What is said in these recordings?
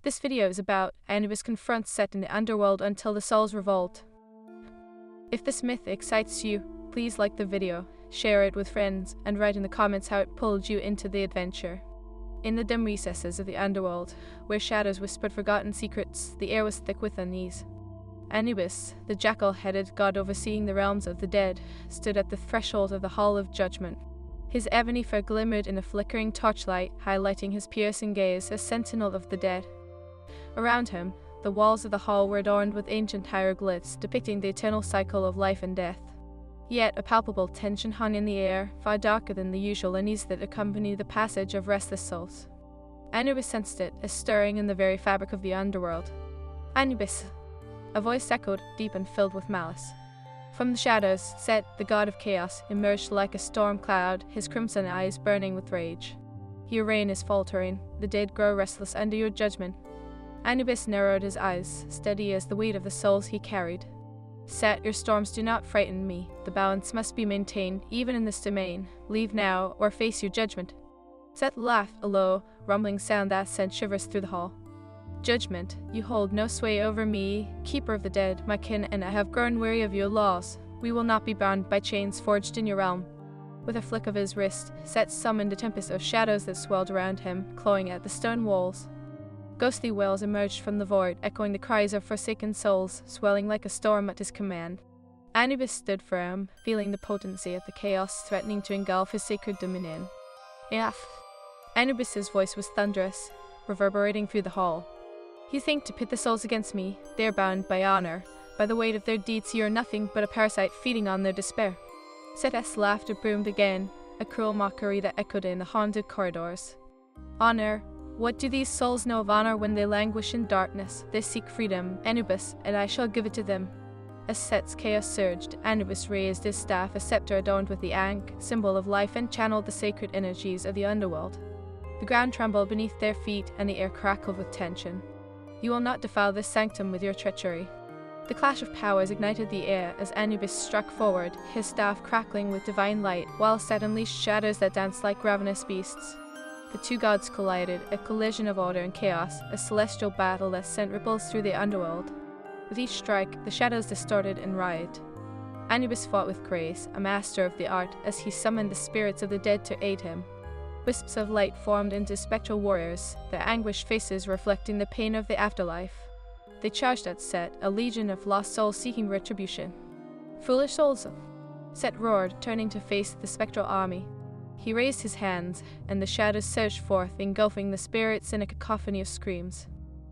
This video is about Anubis Confronts set in the Underworld until the souls revolt. If this myth excites you, please like the video, share it with friends, and write in the comments how it pulled you into the adventure. In the dim recesses of the Underworld, where shadows whispered forgotten secrets, the air was thick with unease. Anubis, the jackal-headed god overseeing the realms of the dead, stood at the threshold of the Hall of Judgment. His ebony fur glimmered in a flickering torchlight, highlighting his piercing gaze as sentinel of the dead. Around him, the walls of the hall were adorned with ancient hieroglyphs depicting the eternal cycle of life and death. Yet a palpable tension hung in the air, far darker than the usual unease that accompanied the passage of restless souls. Anubis sensed it, as stirring in the very fabric of the underworld. "Anubis!" A voice echoed, deep and filled with malice. From the shadows, Set, the god of chaos, emerged like a storm cloud, his crimson eyes burning with rage. "Your reign is faltering. The dead grow restless under your judgment." Anubis narrowed his eyes, steady as the weight of the souls he carried. "Set, your storms do not frighten me. The balance must be maintained, even in this domain. Leave now, or face your judgment." Set laughed, a low, rumbling sound that sent shivers through the hall. "Judgment, you hold no sway over me, keeper of the dead, my kin, and I have grown weary of your laws. We will not be bound by chains forged in your realm." With a flick of his wrist, Set summoned a tempest of shadows that swelled around him, clawing at the stone walls. Ghostly wails emerged from the void, echoing the cries of forsaken souls, swelling like a storm at his command. Anubis stood firm, feeling the potency of the chaos threatening to engulf his sacred dominion. "Enough!" Anubis's voice was thunderous, reverberating through the hall. "You think to pit the souls against me? They are bound by honor. By the weight of their deeds you are nothing but a parasite feeding on their despair." Set's laughter boomed again, a cruel mockery that echoed in the haunted corridors. "Honor? What do these souls know of honor when they languish in darkness? They seek freedom, Anubis, and I shall give it to them." As Set's chaos surged, Anubis raised his staff, a scepter adorned with the Ankh, symbol of life, and channeled the sacred energies of the underworld. The ground trembled beneath their feet, and the air crackled with tension. "You will not defile this sanctum with your treachery." The clash of powers ignited the air as Anubis struck forward, his staff crackling with divine light, while Set unleashed shadows that danced like ravenous beasts. The two gods collided, a collision of order and chaos, a celestial battle that sent ripples through the underworld. With each strike, the shadows distorted and writhed. Anubis fought with grace, a master of the art, as he summoned the spirits of the dead to aid him. Wisps of light formed into spectral warriors, their anguished faces reflecting the pain of the afterlife. They charged at Set, a legion of lost souls seeking retribution. "Foolish souls!" Set roared, turning to face the spectral army. He raised his hands, and the shadows surged forth, engulfing the spirits in a cacophony of screams.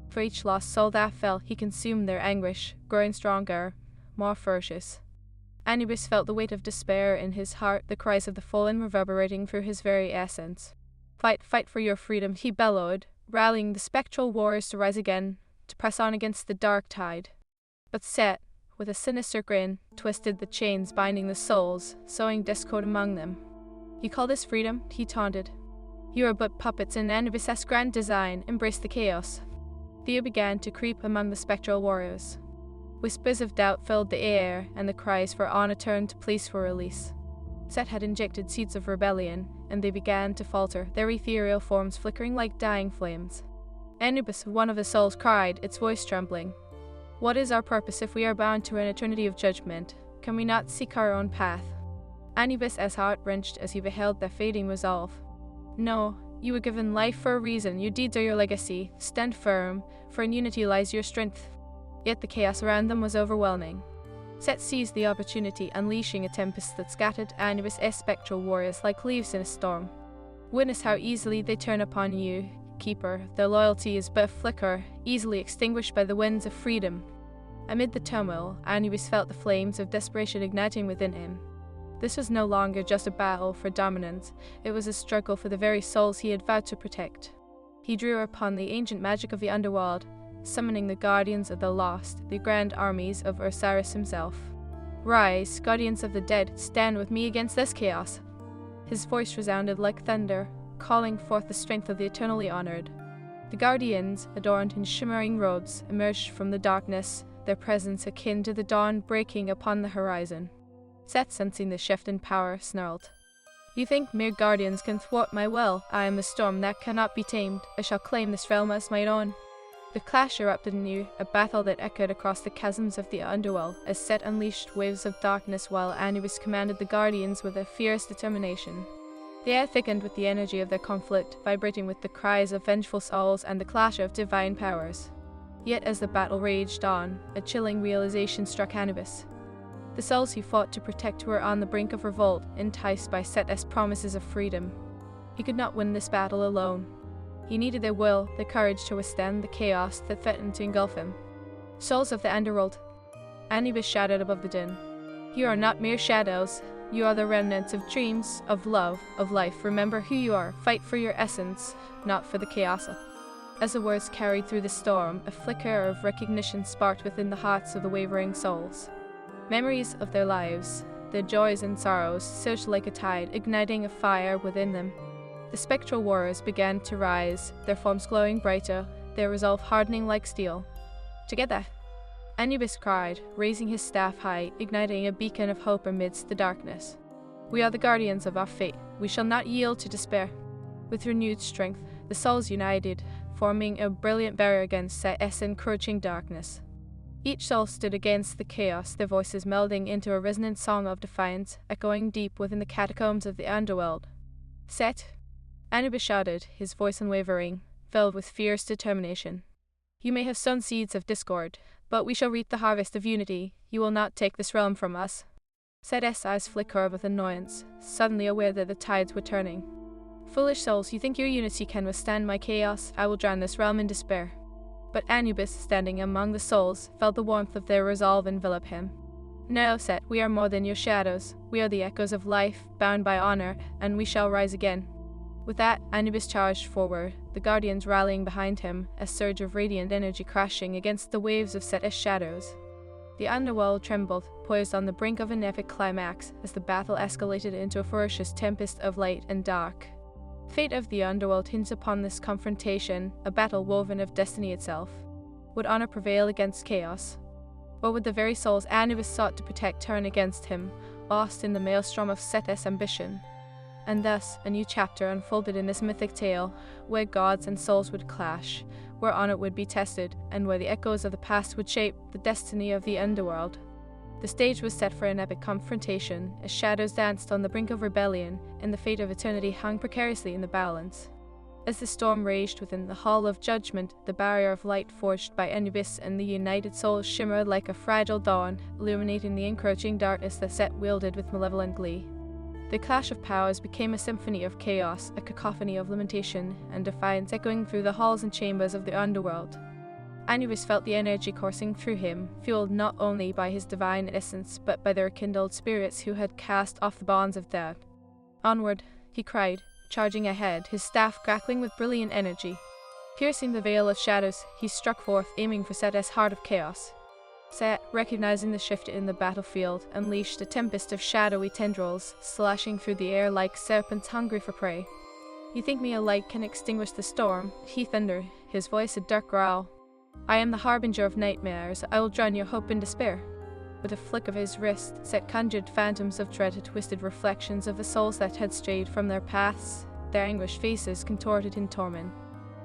For each lost soul that fell, he consumed their anguish, growing stronger, more ferocious. Anubis felt the weight of despair in his heart, the cries of the fallen reverberating through his very essence. "Fight, fight for your freedom," he bellowed, rallying the spectral warriors to rise again, to press on against the dark tide. But Set, with a sinister grin, twisted the chains binding the souls, sowing discord among them. "You call this freedom?" he taunted. "You are but puppets in Anubis' grand design. Embrace the chaos." Fear began to creep among the spectral warriors. Whispers of doubt filled the air, and the cries for honor turned to pleas for release. Set had injected seeds of rebellion, and they began to falter, their ethereal forms flickering like dying flames. Anubis, one of the souls, cried, its voice trembling. "What is our purpose if we are bound to an eternity of judgment? Can we not seek our own path?" Anubis' heart wrenched as he beheld their fading resolve. "No, you were given life for a reason. Your deeds are your legacy. Stand firm, for in unity lies your strength." Yet the chaos around them was overwhelming. Set seized the opportunity, unleashing a tempest that scattered Anubis' spectral warriors like leaves in a storm. "Witness how easily they turn upon you, Keeper. Their loyalty is but a flicker, easily extinguished by the winds of freedom." Amid the turmoil, Anubis felt the flames of desperation igniting within him. This was no longer just a battle for dominance, it was a struggle for the very souls he had vowed to protect. He drew upon the ancient magic of the underworld, summoning the guardians of the lost, the grand armies of Osiris himself. "Rise, guardians of the dead, stand with me against this chaos." His voice resounded like thunder, calling forth the strength of the eternally honored. The guardians, adorned in shimmering robes, emerged from the darkness, their presence akin to the dawn breaking upon the horizon. Set, sensing the shift in power, snarled. "You think mere guardians can thwart my will? I am the storm that cannot be tamed. I shall claim this realm as my own." The clash erupted anew, a battle that echoed across the chasms of the Underworld, as Set unleashed waves of darkness while Anubis commanded the Guardians with a fierce determination. The air thickened with the energy of their conflict, vibrating with the cries of vengeful souls and the clash of divine powers. Yet as the battle raged on, a chilling realization struck Anubis. The souls he fought to protect were on the brink of revolt, enticed by Set's promises of freedom. He could not win this battle alone. He needed their will, the courage to withstand the chaos that threatened to engulf him. Souls of the Underworld, Anubis shouted above the din. You are not mere shadows. You are the remnants of dreams, of love, of life. Remember who you are. Fight for your essence, not for the chaos. As the words carried through the storm, a flicker of recognition sparked within the hearts of the wavering souls. Memories of their lives, their joys and sorrows, surged like a tide, igniting a fire within them. The spectral warriors began to rise, their forms glowing brighter, their resolve hardening like steel. Together, Anubis cried, raising his staff high, igniting a beacon of hope amidst the darkness. We are the guardians of our fate. We shall not yield to despair. With renewed strength, the souls united, forming a brilliant barrier against Set's encroaching darkness. Each soul stood against the chaos, their voices melding into a resonant song of defiance, echoing deep within the catacombs of the Underworld. Set, Anubis shouted, his voice unwavering, filled with fierce determination. You may have sown seeds of discord, but we shall reap the harvest of unity. You will not take this realm from us. Set's eyes flickered with annoyance, suddenly aware that the tides were turning. Foolish souls, you think your unity can withstand my chaos? I will drown this realm in despair. But Anubis, standing among the souls, felt the warmth of their resolve envelop him. No, Set, we are more than your shadows. We are the echoes of life, bound by honor, and we shall rise again. With that, Anubis charged forward, the Guardians rallying behind him, a surge of radiant energy crashing against the waves of Set's shadows. The Underworld trembled, poised on the brink of an epic climax, as the battle escalated into a ferocious tempest of light and dark. The fate of the Underworld hinged upon this confrontation, a battle woven of destiny itself. Would honor prevail against chaos? Or would the very souls Anubis sought to protect turn against him, lost in the maelstrom of Set's ambition? And thus, a new chapter unfolded in this mythic tale, where gods and souls would clash, where honor would be tested, and where the echoes of the past would shape the destiny of the Underworld. The stage was set for an epic confrontation, as shadows danced on the brink of rebellion, and the fate of eternity hung precariously in the balance. As the storm raged within the Hall of Judgment, the barrier of light forged by Anubis and the united souls shimmered like a fragile dawn, illuminating the encroaching darkness that Set wielded with malevolent glee. The clash of powers became a symphony of chaos, a cacophony of lamentation and defiance echoing through the halls and chambers of the Underworld. Anubis felt the energy coursing through him, fueled not only by his divine essence, but by the rekindled spirits who had cast off the bonds of death. Onward, he cried, charging ahead, his staff crackling with brilliant energy. Piercing the veil of shadows, he struck forth, aiming for Set's heart of chaos. Set, recognizing the shift in the battlefield, unleashed a tempest of shadowy tendrils, slashing through the air like serpents hungry for prey. You think me a light can extinguish the storm? He thundered, his voice a dark growl. I am the harbinger of nightmares. I will drown your hope in despair. With a flick of his wrist, Set conjured phantoms of dread, twisted reflections of the souls that had strayed from their paths, their anguished faces contorted in torment.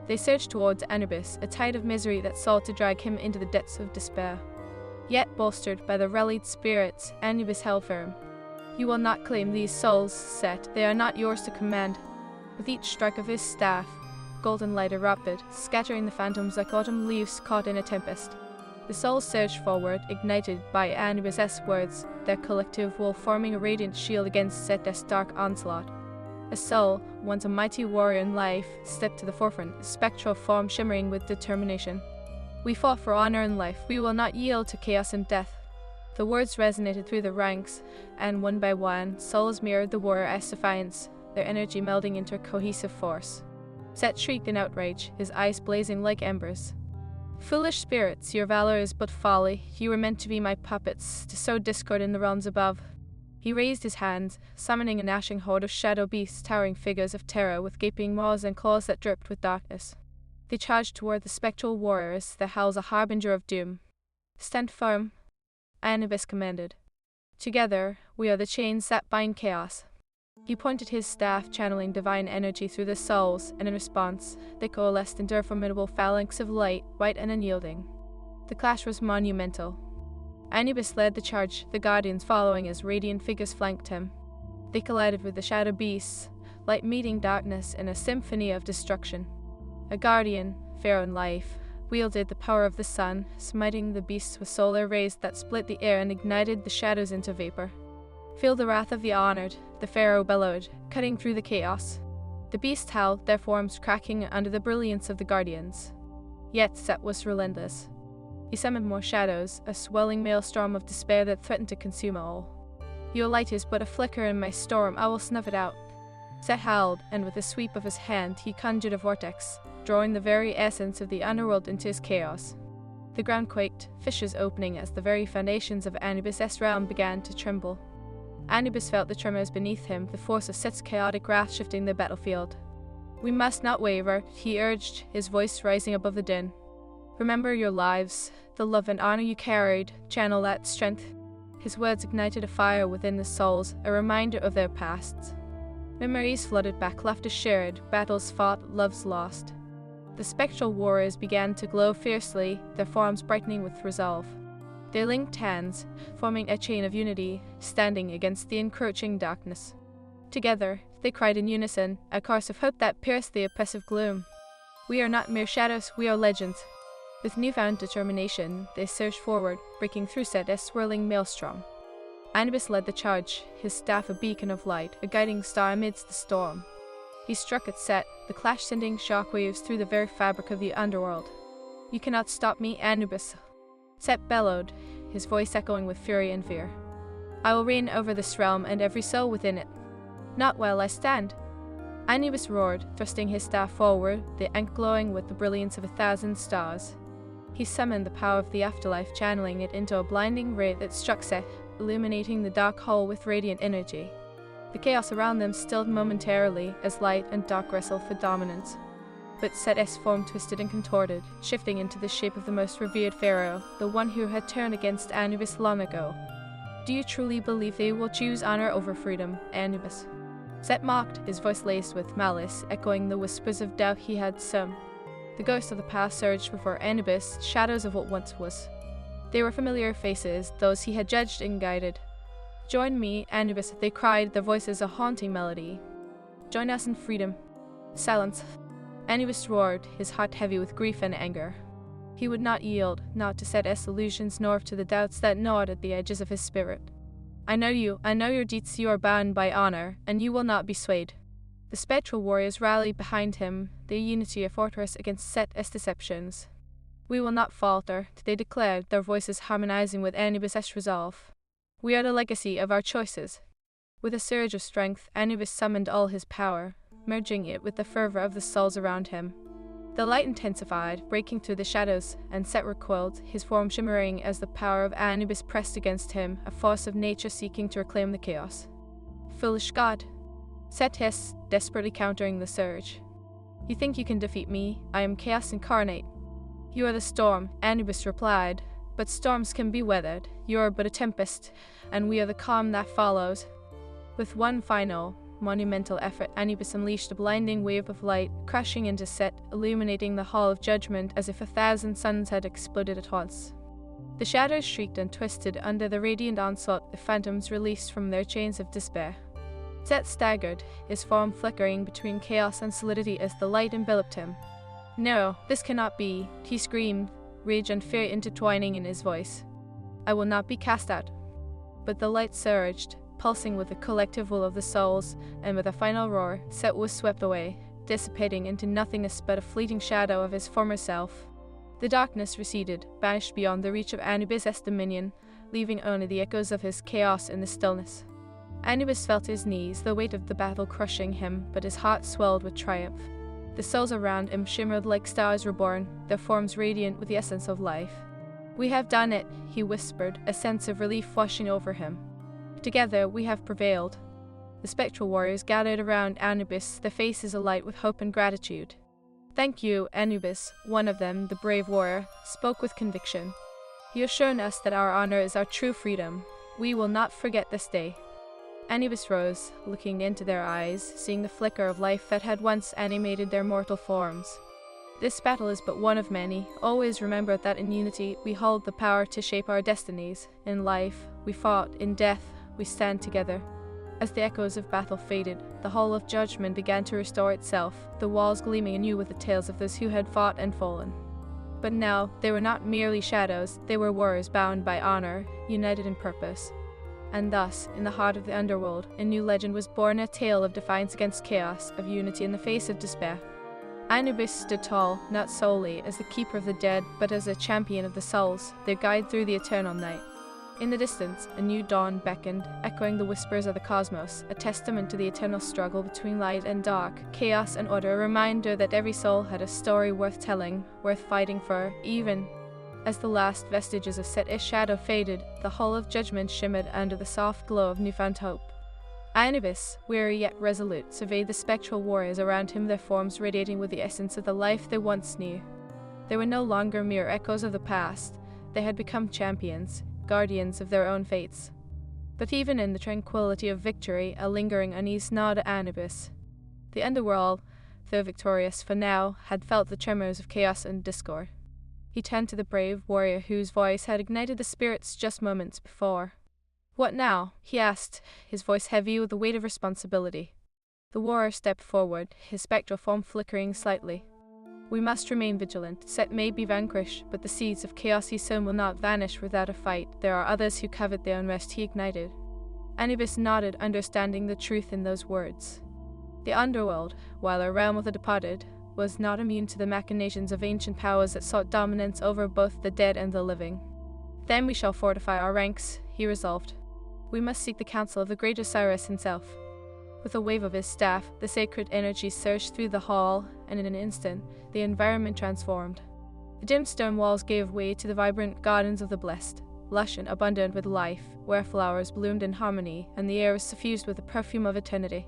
They surged towards Anubis, a tide of misery that sought to drag him into the depths of despair. Yet, bolstered by the rallied spirits, Anubis held firm. You will not claim these souls, Set. They are not yours to command. With each strike of his staff, golden light erupted, scattering the phantoms like autumn leaves caught in a tempest. The souls surged forward, ignited by Anubis' words, their collective will forming a radiant shield against Set's dark onslaught. A soul, once a mighty warrior in life, stepped to the forefront, a spectral form shimmering with determination. We fought for honor and life. We will not yield to chaos and death. The words resonated through the ranks, and one by one, souls mirrored the warrior's defiance, their energy melding into a cohesive force. Set shrieked in outrage, his eyes blazing like embers. Foolish spirits, your valor is but folly. You were meant to be my puppets, to sow discord in the realms above. He raised his hands, summoning a gnashing horde of shadow beasts, towering figures of terror with gaping maws and claws that dripped with darkness. They charged toward the spectral warriors, their howls a harbinger of doom. Stand firm, Anubis commanded. Together, we are the chains that bind chaos. He pointed his staff, channeling divine energy through the souls, and in response, they coalesced into a formidable phalanx of light, white and unyielding. The clash was monumental. Anubis led the charge, the guardians following as radiant figures flanked him. They collided with the shadow beasts, light meeting darkness in a symphony of destruction. A guardian, fair in life, wielded the power of the sun, smiting the beasts with solar rays that split the air and ignited the shadows into vapor. Feel the wrath of the honored, the pharaoh bellowed, cutting through the chaos. The beasts howled, their forms cracking under the brilliance of the guardians. Yet Set was relentless. He summoned more shadows, a swelling maelstrom of despair that threatened to consume all. Your light is but a flicker in my storm, I will snuff it out. Set howled, and with a sweep of his hand he conjured a vortex, drawing the very essence of the underworld into his chaos. The ground quaked, fissures opening as the very foundations of Anubis' realm began to tremble. Anubis felt the tremors beneath him, the force of Set's chaotic wrath shifting the battlefield. We must not waver, he urged, his voice rising above the din. Remember your lives, the love and honor you carried, channel that strength. His words ignited a fire within the souls, a reminder of their pasts. Memories flooded back, laughter shared, battles fought, loves lost. The spectral warriors began to glow fiercely, their forms brightening with resolve. They linked hands, forming a chain of unity, standing against the encroaching darkness. Together, they cried in unison, a chorus of hope that pierced the oppressive gloom. We are not mere shadows, we are legends. With newfound determination, they surged forward, breaking through Set's swirling maelstrom. Anubis led the charge, his staff a beacon of light, a guiding star amidst the storm. He struck at Set, the clash sending shockwaves through the very fabric of the underworld. You cannot stop me, Anubis. Set bellowed, his voice echoing with fury and fear. I will reign over this realm and every soul within it. Not while I stand. Anubis roared, thrusting his staff forward, the ink glowing with the brilliance of 1,000 stars. He summoned the power of the afterlife, channeling it into a blinding ray that struck Set, illuminating the dark hole with radiant energy. The chaos around them stilled momentarily as light and dark wrestled for dominance. But Set's form twisted and contorted, shifting into the shape of the most revered pharaoh, the one who had turned against Anubis long ago. Do you truly believe they will choose honor over freedom, Anubis? Set mocked, his voice laced with malice, echoing the whispers of doubt he had sown. The ghosts of the past surged before Anubis, shadows of what once was. They were familiar faces, those he had judged and guided. Join me, Anubis, they cried, their voices a haunting melody. Join us in freedom. Silence. Anubis roared, his heart heavy with grief and anger. He would not yield, not to Set's illusions nor to the doubts that gnawed at the edges of his spirit. I know your deeds, you are bound by honor, and you will not be swayed. The spectral warriors rallied behind him, their unity a fortress against Set's deceptions. We will not falter, they declared, their voices harmonizing with Anubis' resolve. We are the legacy of our choices. With a surge of strength, Anubis summoned all his power, merging it with the fervor of the souls around him. The light intensified, breaking through the shadows, and Set recoiled, his form shimmering as the power of Anubis pressed against him, a force of nature seeking to reclaim the chaos. Foolish god. Set hissed, desperately countering the surge. You think you can defeat me? I am chaos incarnate. You are the storm, Anubis replied, but storms can be weathered. You are but a tempest, and we are the calm that follows. With one final, monumental effort, Anubis unleashed a blinding wave of light, crashing into Set, illuminating the Hall of Judgment as if 1,000 suns had exploded at once. The shadows shrieked and twisted under the radiant onslaught, the phantoms released from their chains of despair. Set staggered, his form flickering between chaos and solidity as the light enveloped him. No, this cannot be, he screamed, rage and fear intertwining in his voice. I will not be cast out. But the light surged, pulsing with the collective will of the souls, and with a final roar, Set was swept away, dissipating into nothingness but a fleeting shadow of his former self. The darkness receded, banished beyond the reach of Anubis' dominion, leaving only the echoes of his chaos in the stillness. Anubis felt his knees, the weight of the battle crushing him, but his heart swelled with triumph. The souls around him shimmered like stars reborn, their forms radiant with the essence of life. We have done it, he whispered, a sense of relief washing over him. Together we have prevailed. The spectral warriors gathered around Anubis, their faces alight with hope and gratitude. Thank you, Anubis, one of them, the brave warrior, spoke with conviction. You have shown us that our honor is our true freedom. We will not forget this day. Anubis rose, looking into their eyes, seeing the flicker of life that had once animated their mortal forms. This battle is but one of many. Always remember that in unity we hold the power to shape our destinies. In life, we fought. In death, we stand together. As the echoes of battle faded, the Hall of Judgment began to restore itself, the walls gleaming anew with the tales of those who had fought and fallen. But now, they were not merely shadows, they were warriors bound by honor, united in purpose. And thus, in the heart of the Underworld, a new legend was born, a tale of defiance against chaos, of unity in the face of despair. Anubis stood tall, not solely as the keeper of the dead, but as a champion of the souls, their guide through the eternal night. In the distance, a new dawn beckoned, echoing the whispers of the cosmos, a testament to the eternal struggle between light and dark, chaos and order, a reminder that every soul had a story worth telling, worth fighting for, even as the last vestiges of Set's shadow faded, the Hall of Judgment shimmered under the soft glow of newfound hope. Anubis, weary yet resolute, surveyed the spectral warriors around him, their forms radiating with the essence of the life they once knew. They were no longer mere echoes of the past, they had become champions, guardians of their own fates. But even in the tranquility of victory, a lingering unease gnawed at Anubis. The Underworld, though victorious for now, had felt the tremors of chaos and discord. He turned to the brave warrior whose voice had ignited the spirits just moments before. "What now?" he asked, his voice heavy with the weight of responsibility. The warrior stepped forward, his spectral form flickering slightly. "We must remain vigilant. Set may be vanquished, but the seeds of chaos he sown will not vanish without a fight. There are others who covet the unrest he ignited." Anubis nodded, understanding the truth in those words. The Underworld, while a realm of the departed, was not immune to the machinations of ancient powers that sought dominance over both the dead and the living. "Then we shall fortify our ranks," he resolved. "We must seek the counsel of the great Osiris himself." With a wave of his staff, the sacred energy surged through the hall, and in an instant, the environment transformed. The dim stone walls gave way to the vibrant gardens of the blessed, lush and abundant with life, where flowers bloomed in harmony, and the air was suffused with the perfume of eternity.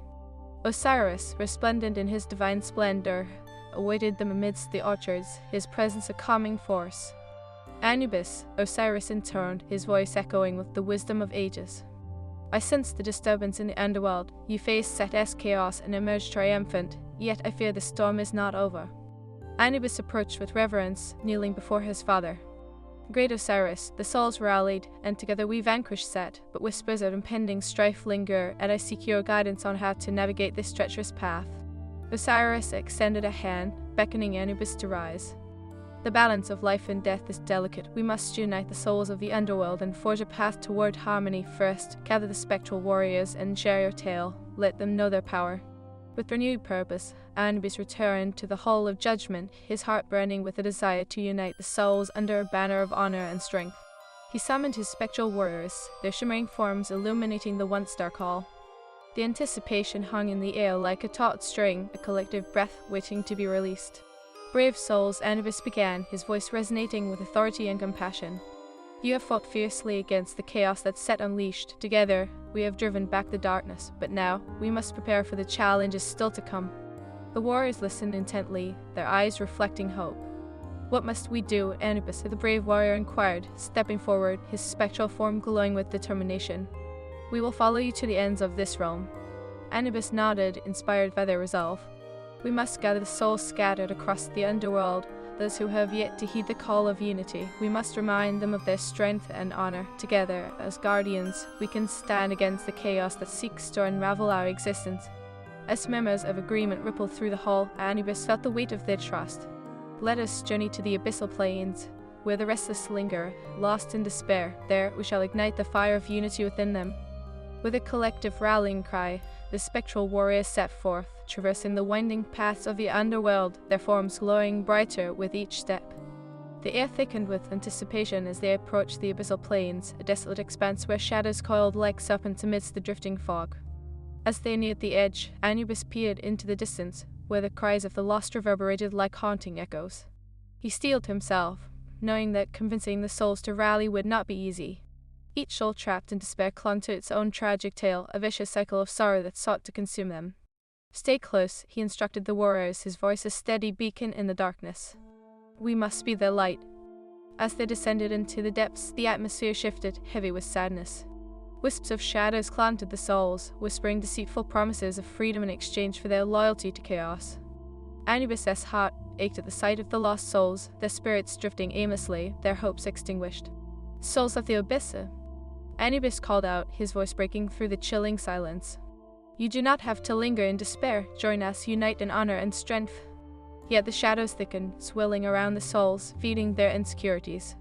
Osiris, resplendent in his divine splendor, awaited them amidst the orchards, his presence a calming force. Anubis, Osiris in turn, his voice echoing with the wisdom of ages. "I sense the disturbance in the Underworld. You faced Set's chaos and emerged triumphant, yet I fear the storm is not over." Anubis approached with reverence, kneeling before his father. "Great Osiris, the souls rallied, and together we vanquished Set, but whispers of impending strife linger, and I seek your guidance on how to navigate this treacherous path." Osiris extended a hand, beckoning Anubis to rise. "The balance of life and death is delicate. We must unite the souls of the Underworld and forge a path toward harmony first. Gather the spectral warriors and share your tale. Let them know their power." With renewed purpose, Anubis returned to the Hall of Judgment, his heart burning with a desire to unite the souls under a banner of honor and strength. He summoned his spectral warriors, their shimmering forms illuminating the once dark hall. The anticipation hung in the air like a taut string, a collective breath waiting to be released. "Brave souls," Anubis began, his voice resonating with authority and compassion. "You have fought fiercely against the chaos that Set unleashed. Together, we have driven back the darkness, but now, we must prepare for the challenges still to come." The warriors listened intently, their eyes reflecting hope. "What must we do?" Anubis, the brave warrior, inquired, stepping forward, his spectral form glowing with determination. "We will follow you to the ends of this realm." Anubis nodded, inspired by their resolve. "We must gather the souls scattered across the Underworld, those who have yet to heed the call of unity. We must remind them of their strength and honor. Together, as guardians, we can stand against the chaos that seeks to unravel our existence." As murmurs of agreement rippled through the hall, Anubis felt the weight of their trust. "Let us journey to the abyssal plains, where the restless linger, lost in despair. There we shall ignite the fire of unity within them." With a collective rallying cry, the spectral warriors set forth, traversing the winding paths of the Underworld, their forms glowing brighter with each step. The air thickened with anticipation as they approached the abyssal plains, a desolate expanse where shadows coiled like serpents amidst the drifting fog. As they neared the edge, Anubis peered into the distance, where the cries of the lost reverberated like haunting echoes. He steeled himself, knowing that convincing the souls to rally would not be easy. Each soul trapped in despair clung to its own tragic tale, a vicious cycle of sorrow that sought to consume them. "Stay close," he instructed the warriors, his voice a steady beacon in the darkness. "We must be their light." As they descended into the depths, the atmosphere shifted, heavy with sadness. Wisps of shadows clung to the souls, whispering deceitful promises of freedom in exchange for their loyalty to chaos. Anubis' heart ached at the sight of the lost souls, their spirits drifting aimlessly, their hopes extinguished. Souls of the abyss. Anubis called out, his voice breaking through the chilling silence. You do not have to linger in despair. Join us, unite in honor and strength. Yet the shadows thicken, swirling around the souls, feeding their insecurities.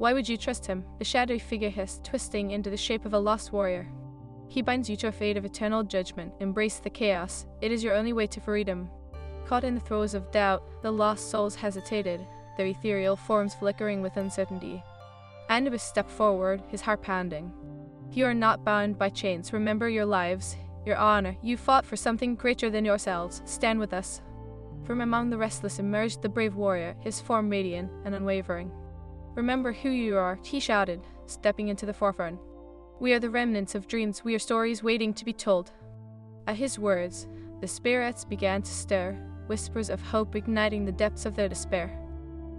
Why would you trust him? The shadowy figure hissed, twisting into the shape of a lost warrior. He binds you to a fate of eternal judgment. Embrace the chaos. It is your only way to freedom. Caught in the throes of doubt, the lost souls hesitated, their ethereal forms flickering with uncertainty. Anubis stepped forward, his heart pounding. You are not bound by chains. Remember your lives, your honor. You fought for something greater than yourselves. Stand with us. From among the restless emerged the brave warrior, his form radiant and unwavering. Remember who you are, he shouted, stepping into the forefront. We are the remnants of dreams. We are stories waiting to be told. At his words, the spirits began to stir, whispers of hope igniting the depths of their despair.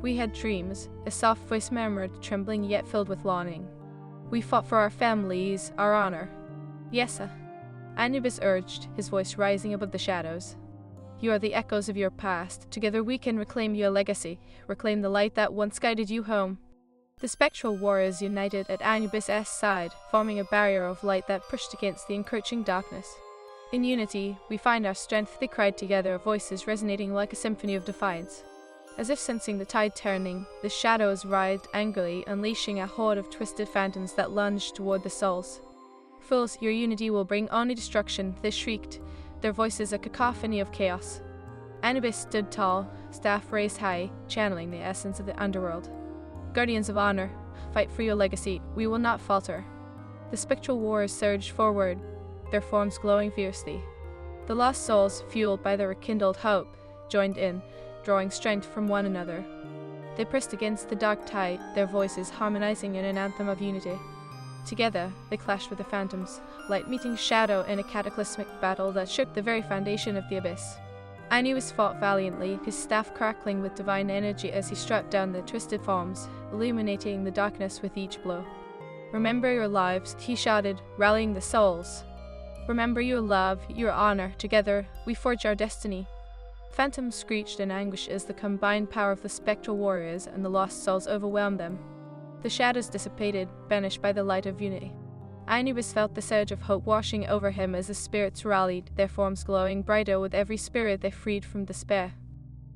We had dreams, a soft voice murmured, trembling yet filled with longing. We fought for our families, our honor. Yes, Anubis urged, his voice rising above the shadows. You are the echoes of your past. Together we can reclaim your legacy, reclaim the light that once guided you home. The spectral warriors united at Anubis' side, forming a barrier of light that pushed against the encroaching darkness. In unity, we find our strength, they cried together, voices resonating like a symphony of defiance. As if sensing the tide turning, the shadows writhed angrily, unleashing a horde of twisted phantoms that lunged toward the souls. Fools, your unity will bring only destruction, they shrieked, their voices a cacophony of chaos. Anubis stood tall, staff raised high, channeling the essence of the underworld. Guardians of honor, fight for your legacy, we will not falter. The spectral warriors surged forward, their forms glowing fiercely. The lost souls, fueled by their rekindled hope, joined in, drawing strength from one another. They pressed against the dark tide, their voices harmonizing in an anthem of unity. Together, they clashed with the phantoms, light meeting shadow in a cataclysmic battle that shook the very foundation of the abyss. Anubis fought valiantly, his staff crackling with divine energy as he struck down the twisted forms, illuminating the darkness with each blow. Remember your lives, he shouted, rallying the souls. Remember your love, your honor. Together, we forge our destiny. Phantoms screeched in anguish as the combined power of the spectral warriors and the lost souls overwhelmed them. The shadows dissipated, banished by the light of unity. Anubis felt the surge of hope washing over him as the spirits rallied, their forms glowing brighter with every spirit they freed from despair.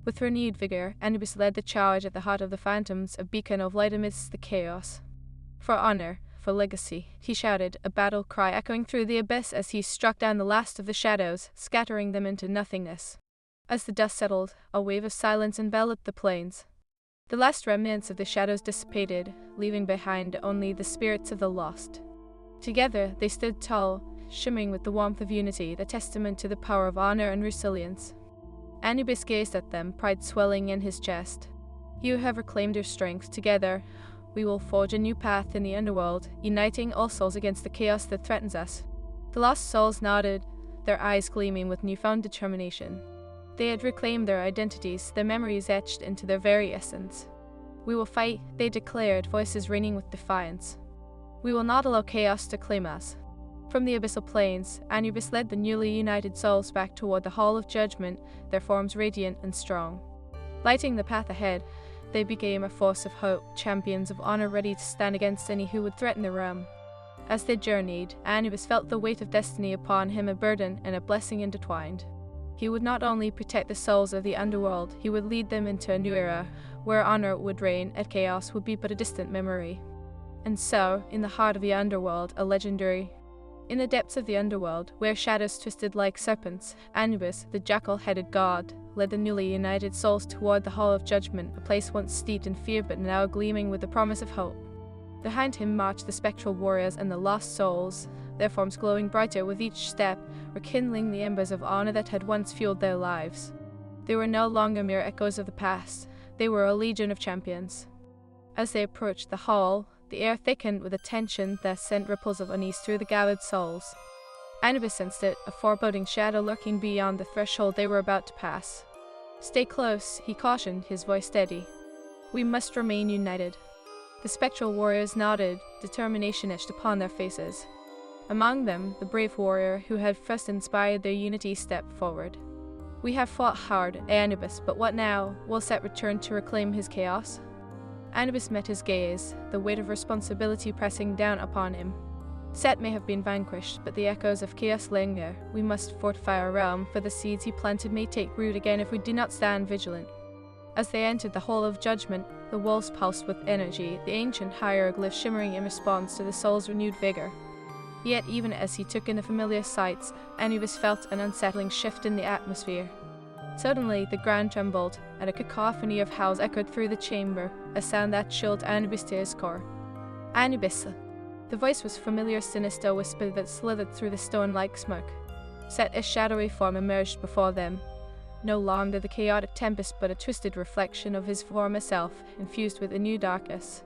With renewed vigor, Anubis led the charge at the heart of the phantoms, a beacon of light amidst the chaos. For honor, for legacy, he shouted, a battle cry echoing through the abyss as he struck down the last of the shadows, scattering them into nothingness. As the dust settled, a wave of silence enveloped the plains. The last remnants of the shadows dissipated, leaving behind only the spirits of the lost. Together, they stood tall, shimmering with the warmth of unity, the testament to the power of honor and resilience. Anubis gazed at them, pride swelling in his chest. You have reclaimed your strength. Together, we will forge a new path in the underworld, uniting all souls against the chaos that threatens us. The lost souls nodded, their eyes gleaming with newfound determination. They had reclaimed their identities, their memories etched into their very essence. We will fight, they declared, voices ringing with defiance. We will not allow chaos to claim us. From the abyssal plains, Anubis led the newly united souls back toward the Hall of Judgment, their forms radiant and strong. Lighting the path ahead, they became a force of hope, champions of honor ready to stand against any who would threaten the realm. As they journeyed, Anubis felt the weight of destiny upon him, a burden and a blessing intertwined. He would not only protect the souls of the underworld, he would lead them into a new era, where honor would reign and chaos would be but a distant memory. And so, in the heart of the underworld, in the depths of the underworld, where shadows twisted like serpents, Anubis, the jackal-headed god, led the newly united souls toward the Hall of Judgment, a place once steeped in fear but now gleaming with the promise of hope. Behind him marched the spectral warriors and the lost souls, their forms glowing brighter with each step, rekindling the embers of honor that had once fueled their lives. They were no longer mere echoes of the past, they were a legion of champions. As they approached the hall, the air thickened with a tension that sent ripples of unease through the gathered souls. Anubis sensed it, a foreboding shadow lurking beyond the threshold they were about to pass. Stay close, he cautioned, his voice steady. We must remain united. The spectral warriors nodded, determination etched upon their faces. Among them, the brave warrior who had first inspired their unity stepped forward. "We have fought hard, Anubis, but what now? Will Set return to reclaim his chaos?" Anubis met his gaze, the weight of responsibility pressing down upon him. "Set may have been vanquished, but the echoes of chaos linger. We must fortify our realm, for the seeds he planted may take root again if we do not stand vigilant." As they entered the Hall of Judgment, the walls pulsed with energy, the ancient hieroglyphs shimmering in response to the soul's renewed vigor. Yet even as he took in the familiar sights, Anubis felt an unsettling shift in the atmosphere. Suddenly, the ground trembled, and a cacophony of howls echoed through the chamber, a sound that chilled Anubis to his core. "Anubis!" The voice was familiar, sinister whisper that slithered through the stone-like smoke. Set a shadowy form emerged before them. No longer the chaotic tempest, but a twisted reflection of his former self, infused with a new darkness.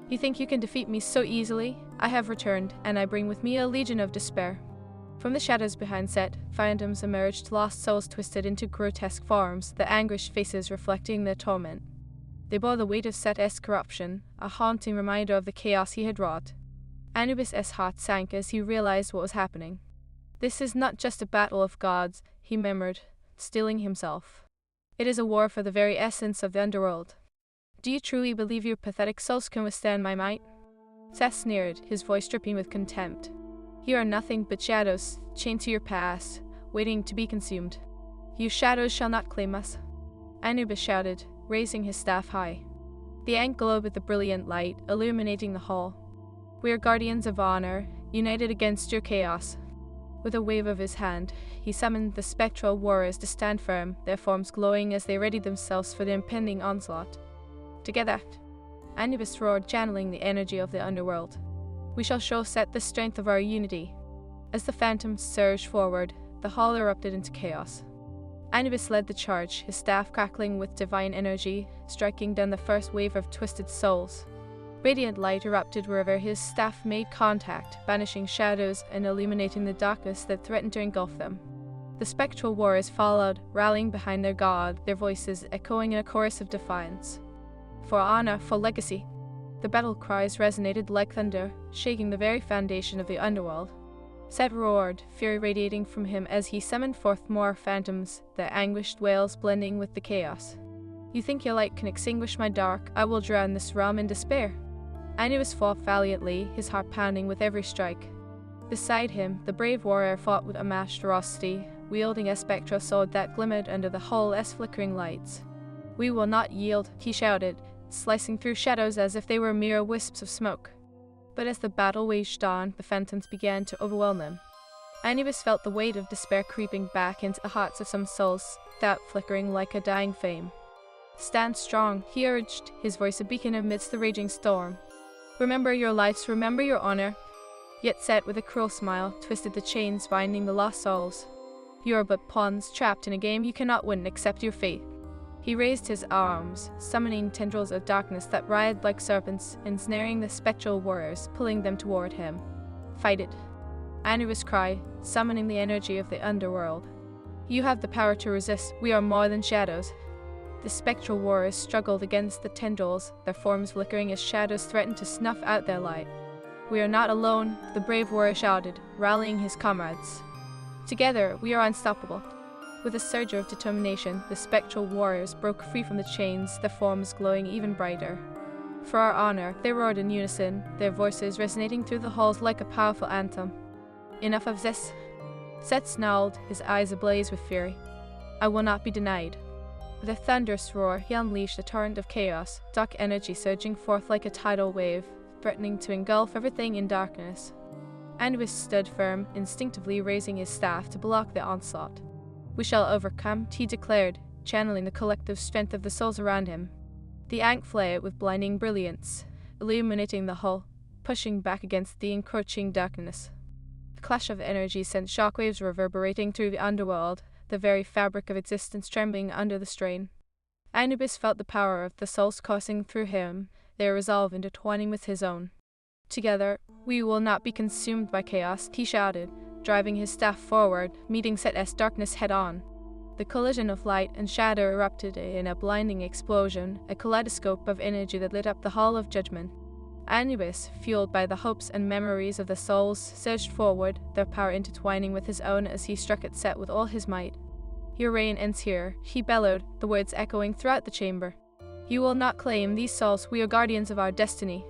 "You think you can defeat me so easily? I have returned, and I bring with me a legion of despair." From the shadows behind Set, phantoms emerged, lost souls twisted into grotesque forms, their anguished faces reflecting their torment. They bore the weight of Set's corruption, a haunting reminder of the chaos he had wrought. Anubis' heart sank as he realized what was happening. "This is not just a battle of gods," he murmured, stilling himself. "It is a war for the very essence of the Underworld. Do you truly believe your pathetic souls can withstand my might?" Seth sneered, his voice dripping with contempt. "You are nothing but shadows, chained to your past, waiting to be consumed. You shadows shall not claim us." Anubis shouted, raising his staff high. The ant glowed with a brilliant light, illuminating the hall. "We are guardians of honor, united against your chaos." With a wave of his hand, he summoned the spectral warriors to stand firm, their forms glowing as they readied themselves for the impending onslaught. "Together," Anubis roared, channeling the energy of the Underworld. "We shall show Set the strength of our unity." As the phantoms surged forward, the hall erupted into chaos. Anubis led the charge, his staff crackling with divine energy, striking down the first wave of twisted souls. Radiant light erupted wherever his staff made contact, banishing shadows and illuminating the darkness that threatened to engulf them. The spectral warriors followed, rallying behind their god, their voices echoing in a chorus of defiance. "For honor, for legacy." The battle cries resonated like thunder, shaking the very foundation of the Underworld. Set roared, fury radiating from him as he summoned forth more phantoms, their anguished wails blending with the chaos. "You think your light can extinguish my dark? I will drown this realm in despair." Anubis fought valiantly, his heart pounding with every strike. Beside him, the brave warrior fought with unmatched ferocity, wielding a spectral sword that glimmered under the hall's flickering lights. "We will not yield," he shouted, slicing through shadows as if they were mere wisps of smoke. But as the battle waged on, the phantoms began to overwhelm them. Anubis felt the weight of despair creeping back into the hearts of some souls, doubt flickering like a dying flame. "Stand strong," he urged, his voice a beacon amidst the raging storm. "Remember your lives, remember your honor." Yet Set, with a cruel smile, twisted the chains binding the lost souls. "You are but pawns trapped in a game you cannot win. Accept your fate." He raised his arms, summoning tendrils of darkness that writhed like serpents, ensnaring the spectral warriors, pulling them toward him. "Fight it," Anubis cried, summoning the energy of the Underworld. "You have the power to resist. We are more than shadows." The spectral warriors struggled against the tendrils, their forms flickering as shadows threatened to snuff out their light. "We are not alone," the brave warrior shouted, rallying his comrades. "Together, we are unstoppable." With a surge of determination, the spectral warriors broke free from the chains, their forms glowing even brighter. "For our honor," they roared in unison, their voices resonating through the halls like a powerful anthem. "Enough of this." Set snarled, his eyes ablaze with fury. "I will not be denied." With a thunderous roar, he unleashed a torrent of chaos, dark energy surging forth like a tidal wave, threatening to engulf everything in darkness. Anubis stood firm, instinctively raising his staff to block the onslaught. "We shall overcome," he declared, channeling the collective strength of the souls around him. The ankh flared with blinding brilliance, illuminating the hull, pushing back against the encroaching darkness. The clash of energy sent shockwaves reverberating through the Underworld, the very fabric of existence trembling under the strain. Anubis felt the power of the souls coursing through him, their resolve intertwining with his own. "Together, we will not be consumed by chaos," he shouted, driving his staff forward, meeting Set's darkness head-on. The collision of light and shadow erupted in a blinding explosion, a kaleidoscope of energy that lit up the Hall of Judgment. Anubis, fueled by the hopes and memories of the souls, surged forward, their power intertwining with his own as he struck at Set with all his might. "Your reign ends here," he bellowed, the words echoing throughout the chamber. "You will not claim these souls, we are guardians of our destiny."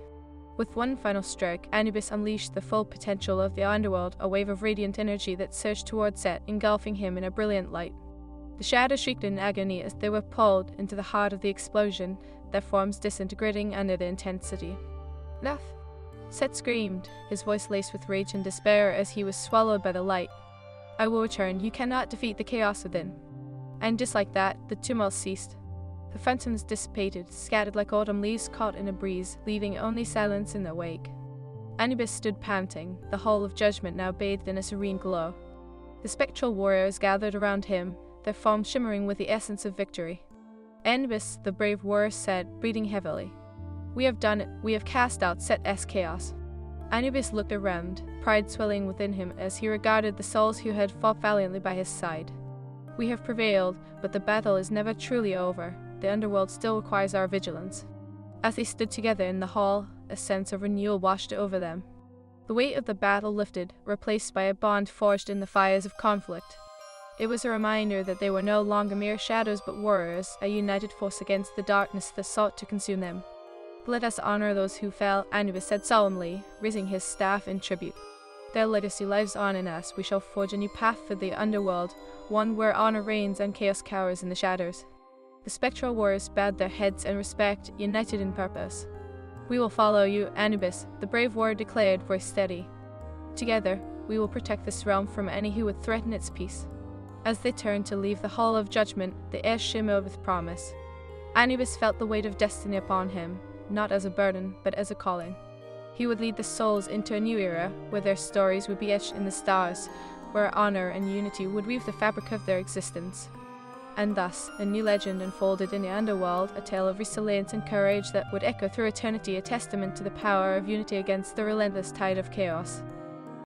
With one final stroke, Anubis unleashed the full potential of the Underworld, a wave of radiant energy that surged toward Set, engulfing him in a brilliant light. The shadows shrieked in agony as they were pulled into the heart of the explosion, their forms disintegrating under the intensity. "Enough!" Set screamed, his voice laced with rage and despair as he was swallowed by the light. "I will return. You cannot defeat the chaos within." And just like that, the tumult ceased. The phantoms dissipated, scattered like autumn leaves caught in a breeze, leaving only silence in their wake. Anubis stood panting, the hall of judgment now bathed in a serene glow. The spectral warriors gathered around him, their forms shimmering with the essence of victory. Anubis, the brave warrior, said, breathing heavily, "We have done it. We have cast out Set's chaos." Anubis looked around, pride swelling within him as he regarded the souls who had fought valiantly by his side. "We have prevailed, but the battle is never truly over. The Underworld still requires our vigilance." As they stood together in the hall, a sense of renewal washed over them. The weight of the battle lifted, replaced by a bond forged in the fires of conflict. It was a reminder that they were no longer mere shadows but warriors, a united force against the darkness that sought to consume them. "Let us honor those who fell," Anubis said solemnly, raising his staff in tribute. "Their legacy lives on in us. We shall forge a new path for the Underworld, one where honor reigns and chaos cowers in the shadows." The spectral warriors bowed their heads in respect, united in purpose. "We will follow you, Anubis," the brave warrior declared, voice steady. "Together, we will protect this realm from any who would threaten its peace." As they turned to leave the Hall of Judgment, the air shimmered with promise. Anubis felt the weight of destiny upon him, not as a burden, but as a calling. He would lead the souls into a new era, where their stories would be etched in the stars, where honor and unity would weave the fabric of their existence. And thus, a new legend unfolded in the Underworld, a tale of resilience and courage that would echo through eternity, a testament to the power of unity against the relentless tide of chaos.